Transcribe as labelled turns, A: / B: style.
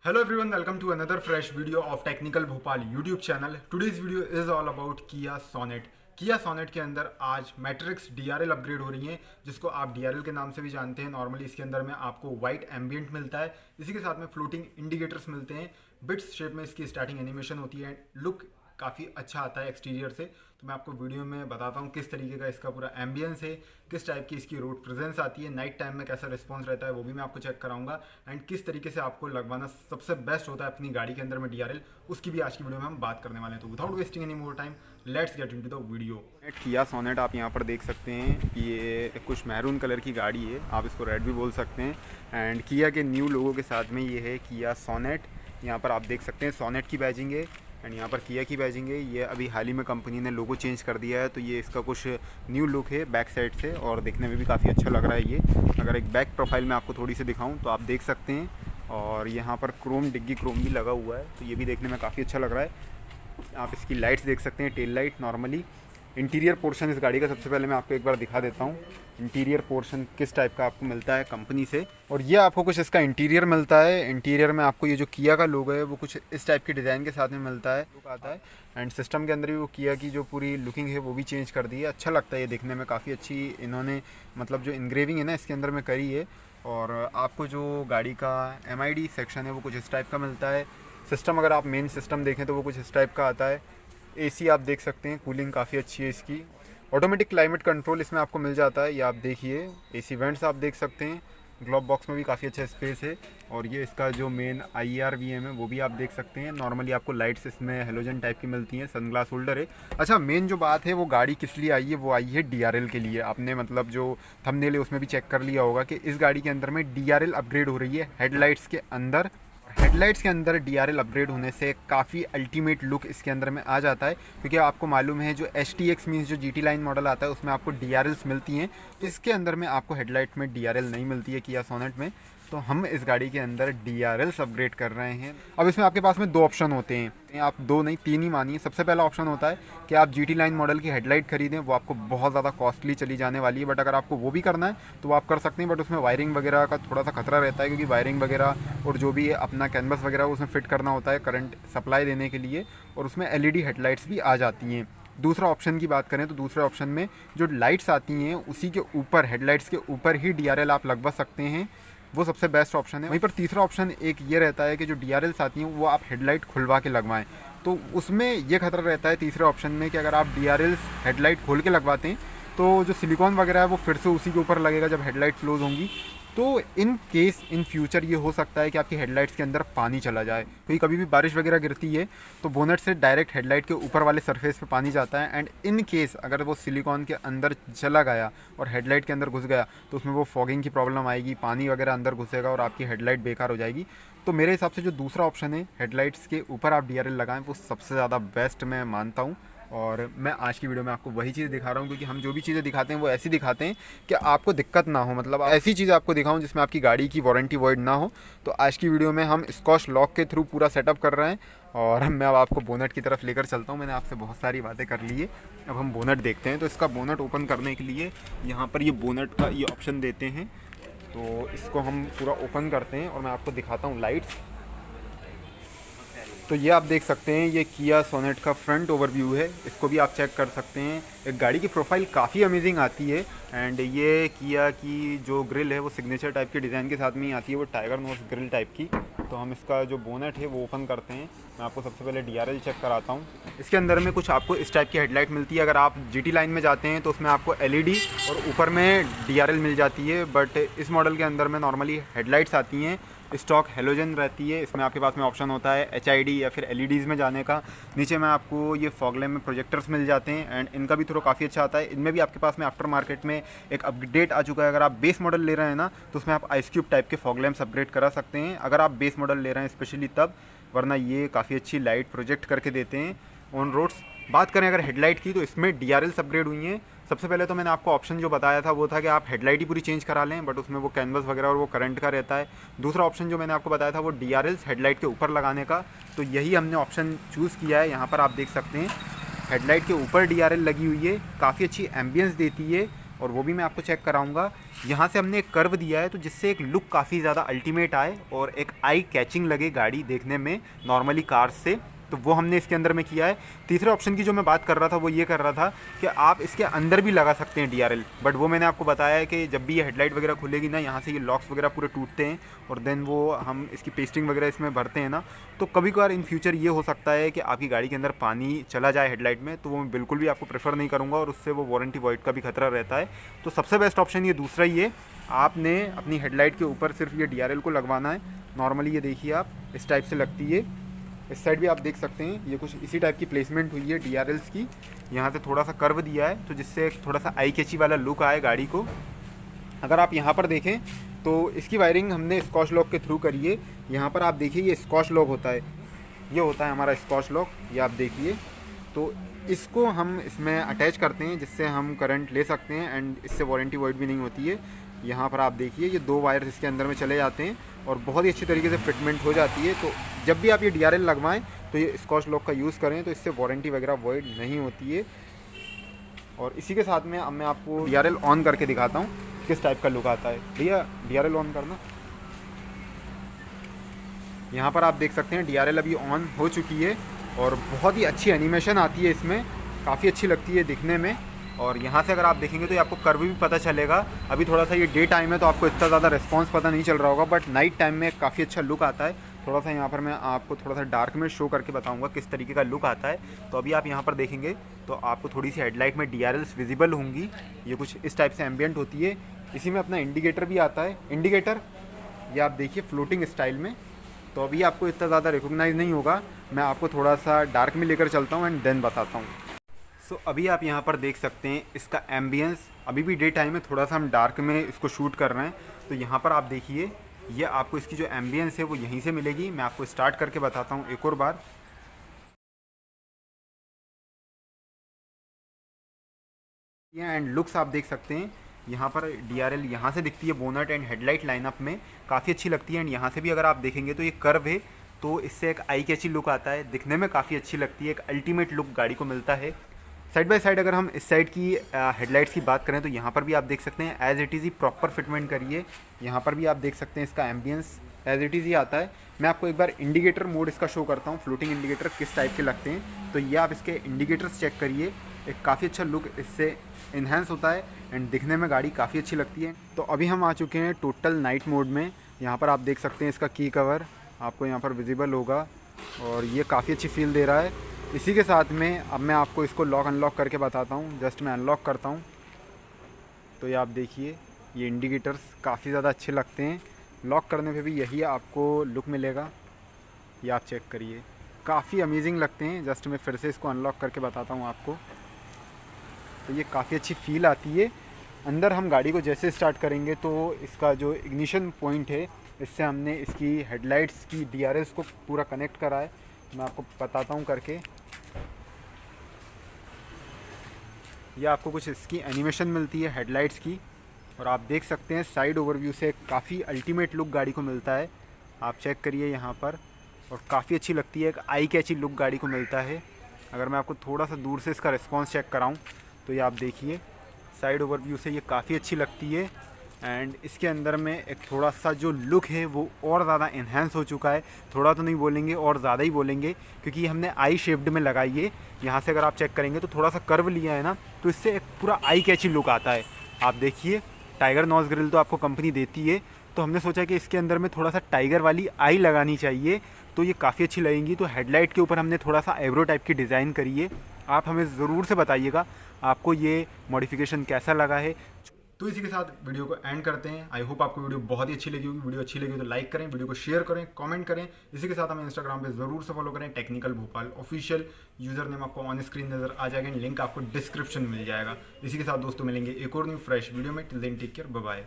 A: Hello everyone, welcome to another fresh video of Technical Bhopal YouTube channel. Today's video is all about Kia Sonet. Kia Sonet के अंदर आज matrix DRL upgrade हो रही है, जिसको आप DRL के नाम से भी जानते हैं। नॉर्मली इसके अंदर में आपको वाइट एम्बियंट मिलता है, इसी के साथ में फ्लोटिंग इंडिकेटर्स मिलते हैं। बिट्स शेप में इसकी स्टार्टिंग एनिमेशन होती है, लुक काफ़ी अच्छा आता है एक्सटीरियर से। तो मैं आपको वीडियो में बताता हूँ किस तरीके का इसका पूरा एम्बियंस है, किस टाइप की इसकी रोड प्रेजेंस आती है, नाइट टाइम में कैसा रिस्पॉन्स रहता है वो भी मैं आपको चेक कराऊंगा, एंड किस तरीके से आपको लगवाना सबसे बेस्ट होता है अपनी गाड़ी के अंदर में DRL, उसकी भी आज की वीडियो में हम बात करने वाले हैं। तो without wasting any more time let's get into the video. किया सोनेट आप यहाँ पर देख सकते हैं कि ये कुछ मैरून कलर की गाड़ी है, आप इसको रेड भी बोल सकते हैं। एंड किया के न्यू लोगों के साथ में ये है किया सोनेट। यहाँ पर आप देख सकते हैं सोनेट की बैजिंग है एंड यहाँ पर किया की बैजिंग है। ये अभी हाल ही में कंपनी ने लोगो चेंज कर दिया है, तो ये इसका कुछ न्यू लुक है बैक साइड से, और देखने में भी काफ़ी अच्छा लग रहा है ये। अगर एक बैक प्रोफाइल में आपको थोड़ी सी दिखाऊं तो आप देख सकते हैं, और यहाँ पर क्रोम डिग्गी क्रोम भी लगा हुआ है, तो ये भी देखने में काफ़ी अच्छा लग रहा है। आप इसकी लाइट्स देख सकते हैं, tail light normally. Interior portion इस गाड़ी का सबसे पहले मैं आपको एक बार दिखा देता हूँ इंटीरियर पोर्शन किस टाइप का आपको मिलता है कंपनी से। और ये आपको कुछ इसका इंटीरियर मिलता है। इंटीरियर में आपको ये जो किया का लोगो है वो कुछ इस टाइप की डिज़ाइन के साथ में मिलता है, लुक आता है। एंड सिस्टम के अंदर भी वो किया की जो पूरी लुकिंग है वो भी चेंज कर दी है। अच्छा लगता है ये देखने में, काफ़ी अच्छी इन्होंने मतलब जो इनग्रेविंग है ना इसके अंदर में करी है। और आपको जो गाड़ी का MID सेक्शन है वो कुछ इस टाइप का मिलता है। सिस्टम अगर आप मेन सिस्टम देखें तो वो कुछ इस टाइप का आता है। AC आप देख सकते हैं, कूलिंग काफ़ी अच्छी है इसकी। ऑटोमेटिक क्लाइमेट कंट्रोल इसमें आपको मिल जाता है, ये आप देखिए। AC वेंट्स आप देख सकते हैं, ग्लोव बॉक्स में भी काफ़ी अच्छा स्पेस है। और ये इसका जो मेन IR VM है वो भी आप देख सकते हैं। नॉर्मली आपको लाइट्स इसमें हेलोजन टाइप की मिलती हैं, सनग्लास होल्डर है। अच्छा, मेन जो बात है वो गाड़ी किस लिए आई है, वो आई है DRL के लिए। आपने मतलब जो थंबनेल है उसमें भी चेक कर लिया होगा कि इस गाड़ी के अंदर में DRL अपग्रेड हो रही है हेडलाइट्स के अंदर। हेडलाइट्स के अंदर DRL अपग्रेड होने से काफ़ी अल्टीमेट लुक इसके अंदर में आ जाता है, क्योंकि आपको मालूम है जो STX मीन्स जो GT लाइन मॉडल आता है उसमें आपको DRLs मिलती हैं। इसके अंदर में आपको हेडलाइट में DRL नहीं मिलती है किया सोनेट में। तो हम इस गाड़ी के अंदर DRLs अपग्रेड कर रहे हैं। अब इसमें आपके पास में दो ऑप्शन होते हैं, आप दो नहीं तीन ही मानिए। सबसे पहला ऑप्शन होता है कि आप GT लाइन मॉडल की हेडलाइट खरीदें, वो आपको बहुत ज़्यादा कॉस्टली चली जाने वाली है। बट अगर आपको वो भी करना है तो वो आप कर सकते हैं, बट उसमें वायरिंग वगैरह का थोड़ा सा खतरा रहता है, क्योंकि वायरिंग वगैरह और जो भी अपना कैनवस वगैरह उसमें फिट करना होता है करंट सप्लाई देने के लिए, और उसमें LED हेडलाइट्स भी आ जाती हैं। दूसरा ऑप्शन की बात करें तो दूसरे ऑप्शन में जो लाइट्स आती हैं उसी के ऊपर, हेडलाइट्स के ऊपर ही DRL आप लगवा सकते हैं, वो सबसे बेस्ट ऑप्शन है। वहीं पर तीसरा ऑप्शन एक ये रहता है कि जो DRLs आती हैं वो आप हेडलाइट खुलवा के लगवाएं। तो उसमें ये खतरा रहता है तीसरे ऑप्शन में कि अगर आप DRLs हेडलाइट खोल के लगवाते हैं तो जो सिलिकॉन वगैरह है वो फिर से उसी के ऊपर लगेगा जब हेडलाइट क्लोज होंगी। तो इन केस इन फ्यूचर ये हो सकता है कि आपकी हेडलाइट्स के अंदर पानी चला जाए, क्योंकि कभी भी बारिश वगैरह गिरती है तो बोनेट से डायरेक्ट हेडलाइट के ऊपर वाले सरफेस पे पानी जाता है। एंड इन केस अगर वो सिलिकॉन के अंदर चला गया और हेडलाइट के अंदर घुस गया तो उसमें वो फॉगिंग की प्रॉब्लम आएगी, पानी वगैरह अंदर घुसेगा और आपकी हेडलाइट बेकार हो जाएगी। तो मेरे हिसाब से जो दूसरा ऑप्शन है हेडलाइट्स के ऊपर आप DRL लगाएं, वो सबसे ज़्यादा बेस्ट मैं मानता हूँ। और मैं आज की वीडियो में आपको वही चीज़ दिखा रहा हूँ, क्योंकि हम जो भी चीज़ें दिखाते हैं वो ऐसी दिखाते हैं कि आपको दिक्कत ना हो, मतलब ऐसी चीज़ आपको दिखाऊं जिसमें आपकी गाड़ी की वारंटी वॉइड ना हो। तो आज की वीडियो में हम स्कॉच लॉक के थ्रू पूरा सेटअप कर रहे हैं, और मैं अब आपको बोनेट की तरफ लेकर चलता हूँ। मैंने आपसे बहुत सारी बातें कर ली है, अब हम बोनेट देखते हैं। तो इसका बोनेट ओपन करने के लिए यहाँ पर ये बोनेट का ये ऑप्शन देते हैं, तो इसको हम पूरा ओपन करते हैं और मैं आपको दिखाता हूँ लाइट्स। तो ये आप देख सकते हैं, ये किया सोनेट का फ्रंट ओवरव्यू है, इसको भी आप चेक कर सकते हैं। एक गाड़ी की प्रोफाइल काफ़ी अमेजिंग आती है। एंड ये किया की जो ग्रिल है वो सिग्नेचर टाइप के डिज़ाइन के साथ में ही आती है, वो टाइगर नोज ग्रिल टाइप की। तो हम इसका जो बोनेट है वो ओपन करते हैं। मैं आपको सबसे पहले DRL चेक कराता हूँ। इसके अंदर में कुछ आपको इस टाइप की हेडलाइट मिलती है। अगर आप GT लाइन में जाते हैं तो उसमें आपको LED और ऊपर में DRL मिल जाती है, बट इस मॉडल के अंदर में नॉर्मली हेडलाइट्स आती हैं, स्टॉक हेलोजन रहती है। इसमें आपके पास में ऑप्शन होता है HID या फिर LEDs में जाने का। नीचे में आपको ये फॉग लैम्प में प्रोजेक्टर्स मिल जाते हैं, एंड इनका भी थोड़ा काफ़ी अच्छा आता है। इनमें भी आपके पास में आफ्टर मार्केट में एक अपडेट आ चुका है। अगर आप बेस मॉडल ले रहे हैं ना तो उसमें आप आइस क्यूब टाइप के फॉग लैम्प्स अपग्रेड करा सकते हैं, अगर आप बेस मॉडल ले रहे हैं स्पेशली तब, वरना ये काफ़ी अच्छी लाइट प्रोजेक्ट करके देते हैं ऑन रोड्स। बात करें अगर हेडलाइट की तो इसमें DRLs अपग्रेड हुई हैं। सबसे पहले तो मैंने आपको ऑप्शन जो बताया था वो था कि आप हेडलाइट ही पूरी चेंज करा लें, बट उसमें वो कैनवस वगैरह और वो करंट का रहता है। दूसरा ऑप्शन जो मैंने आपको बताया था वो DRLs हेडलाइट के ऊपर लगाने का, तो यही हमने ऑप्शन चूज़ किया है। यहाँ पर आप देख सकते हैं हेडलाइट के ऊपर DRL लगी हुई है, काफ़ी अच्छी एम्बियंस देती है। और वो भी मैं आपको चेक कराऊंगा। यहाँ से हमने एक कर्व दिया है तो जिससे एक लुक काफ़ी ज़्यादा अल्टीमेट आए और एक आई कैचिंग लगे गाड़ी देखने में नॉर्मली कार से, तो वो हमने इसके अंदर में किया है। तीसरे ऑप्शन की जो मैं बात कर रहा था वो ये कर रहा था कि आप इसके अंदर भी लगा सकते हैं DRL, बट वो मैंने आपको बताया है कि जब भी ये हेडलाइट वगैरह खुलेगी ना, यहाँ से ये लॉक्स वगैरह पूरे टूटते हैं और देन वो हम इसकी पेस्टिंग वगैरह इसमें भरते हैं ना, तो कभी कभार इन फ्यूचर ये हो सकता है कि आपकी गाड़ी के अंदर पानी चला जाए हेडलाइट में, तो वो मैं बिल्कुल भी आपको प्रेफर नहीं करूँगा और उससे वो वारंटी वॉइड का भी खतरा रहता है। तो सबसे बेस्ट ऑप्शन ये दूसरा ही है, आपने अपनी हेडलाइट के ऊपर सिर्फ ये DRL को लगवाना है। नॉर्मली ये देखिए आप इस टाइप से लगती है, इस साइड भी आप देख सकते हैं ये कुछ इसी टाइप की प्लेसमेंट हुई है DRLs की। यहाँ से थोड़ा सा कर्व दिया है तो जिससे थोड़ा सा आई कैची वाला लुक आए गाड़ी को। अगर आप यहाँ पर देखें तो इसकी वायरिंग हमने स्कॉच लॉक के थ्रू करी है। यहाँ पर आप देखिए ये स्कॉच लॉक होता है, ये होता है हमारा स्कॉच लॉक, ये आप देखिए। तो इसको हम इसमें अटैच करते हैं जिससे हम करंट ले सकते हैं एंड इससे वारंटी वॉइड भी नहीं होती है। यहाँ पर आप देखिए ये 2 वायर्स इसके अंदर में चले जाते हैं और बहुत ही अच्छी तरीके से फिटमेंट हो जाती है। तो जब भी आप ये DRL लगवाएं तो ये स्कॉच लॉक का यूज़ करें, तो इससे वारंटी वगैरह वॉइड नहीं होती है। और इसी के साथ में अब मैं आपको DRL ऑन करके दिखाता हूँ किस टाइप का लुक आता है। भैया DRL ऑन करना। यहाँ पर आप देख सकते हैं DRL अभी ऑन हो चुकी है और बहुत ही अच्छी एनिमेशन आती है इसमें, काफ़ी अच्छी लगती है दिखने में। और यहाँ से अगर आप देखेंगे तो आपको कर्व भी पता चलेगा। अभी थोड़ा सा ये डे टाइम है तो आपको इतना ज़्यादा रिस्पांस पता नहीं चल रहा होगा, बट नाइट टाइम में काफ़ी अच्छा लुक आता है। थोड़ा सा यहाँ पर मैं आपको थोड़ा सा डार्क में शो करके बताऊँगा किस तरीके का लुक आता है। तो अभी आप यहाँ पर देखेंगे तो आपको थोड़ी सी हेडलाइट में DRLs विजिबल होंगी, ये कुछ इस टाइप से एम्बियंट होती है। इसी में अपना इंडिकेटर भी आता है, इंडिकेटर ये आप देखिए फ्लोटिंग स्टाइल में। तो अभी आपको इतना ज़्यादा रिकॉग्नाइज नहीं होगा, मैं आपको थोड़ा सा डार्क में लेकर चलता हूँ एंड देन बताता हूँ। सो अभी आप यहाँ पर देख सकते हैं इसका एम्बियंस, अभी भी डे टाइम है, थोड़ा सा हम डार्क में इसको शूट कर रहे हैं। तो यहाँ पर आप देखिए ये आपको इसकी जो एम्बियंस है वो यहीं से मिलेगी। मैं आपको स्टार्ट करके बताता हूँ एक और बार। एंड लुक्स आप देख सकते हैं यहाँ पर DRL यहाँ से दिखती है बोनट एंड हेडलाइट लाइनअप में, काफ़ी अच्छी लगती है। एंड यहाँ से भी अगर आप देखेंगे तो ये कर्व है तो इससे एक आई कैची लुक आता है, दिखने में काफ़ी अच्छी लगती है, एक अल्टीमेट लुक गाड़ी को मिलता है। साइड बाय साइड अगर हम इस साइड की हेडलाइट्स की बात करें तो यहाँ पर भी आप देख सकते हैं एज इट इज़ ही प्रॉपर फिटमेंट करिए। यहाँ पर भी आप देख सकते हैं इसका एम्बियंस एज इट इज़ ही आता है। मैं आपको एक बार इंडिकेटर मोड इसका शो करता हूँ, फ्लोटिंग इंडिकेटर किस टाइप के लगते हैं। तो ये आप इसके इंडिकेटर्स चेक करिए, एक काफ़ी अच्छा लुक इससे इन्हेंस होता है एंड दिखने में गाड़ी काफ़ी अच्छी लगती है। तो अभी हम आ चुके हैं टोटल नाइट मोड में। यहाँ पर आप देख सकते हैं इसका की कवर आपको यहाँ पर विजिबल होगा और ये काफ़ी अच्छी फील दे रहा है। इसी के साथ में अब मैं आपको इसको लॉक अनलॉक करके बताता हूँ। जस्ट मैं अनलॉक करता हूँ तो ये आप देखिए ये इंडिकेटर्स काफ़ी ज़्यादा अच्छे लगते हैं, लॉक करने पे भी यही आपको लुक मिलेगा। ये आप चेक करिए, काफ़ी अमेजिंग लगते हैं। जस्ट मैं फिर से इसको अनलॉक करके बताता हूँ आपको, तो ये काफ़ी अच्छी फील आती है। अंदर हम गाड़ी को जैसे स्टार्ट करेंगे तो इसका जो इग्निशन पॉइंट है इससे हमने इसकी हेडलाइट्स की DRLs को पूरा कनेक्ट करा है। मैं आपको बताता हूँ करके, ये आपको कुछ इसकी एनिमेशन मिलती है हेडलाइट्स की और आप देख सकते हैं साइड ओवरव्यू से काफ़ी अल्टीमेट लुक गाड़ी को मिलता है। आप चेक करिए यहाँ पर और काफ़ी अच्छी लगती है, एक आई कैची लुक गाड़ी को मिलता है। अगर मैं आपको थोड़ा सा दूर से इसका रिस्पॉन्स चेक कराऊँ तो ये आप देखिए साइड ओवरव्यू से ये काफ़ी अच्छी लगती है। एंड इसके अंदर में एक थोड़ा सा जो लुक है वो और ज़्यादा इन्हेंस हो चुका है, थोड़ा तो नहीं बोलेंगे और ज़्यादा ही बोलेंगे, क्योंकि हमने आई शेप्ड में लगाई है। यहाँ से अगर आप चेक करेंगे तो थोड़ा सा कर्व लिया है ना, तो इससे एक पूरा आई कैची लुक आता है। आप देखिए टाइगर नॉज ग्रिल तो आपको कंपनी देती है, तो हमने सोचा कि इसके अंदर में थोड़ा सा टाइगर वाली आई लगानी चाहिए, तो ये काफ़ी अच्छी लगेंगी। तो हेडलाइट के ऊपर हमने थोड़ा सा एब्रो टाइप की डिज़ाइन करी है। आप हमें ज़रूर से बताइएगा आपको ये मॉडिफिकेशन कैसा लगा है। तो इसी के साथ वीडियो को एंड करते हैं। आई होप आपको वीडियो बहुत ही अच्छी लगी होगी। वीडियो अच्छी लगी तो लाइक करें, वीडियो को शेयर करें, कमेंट करें। इसी के साथ हमें इंस्टाग्राम पे ज़रूर से फॉलो करें, technical Bhopal official. User name आपको ऑन स्क्रीन नज़र आ जाएगा, लिंक आपको डिस्क्रिप्शन में मिल जाएगा। इसी के साथ दोस्तों मिलेंगे एक और न्यू फ्रेश वीडियो में। Till then take care, bye bye.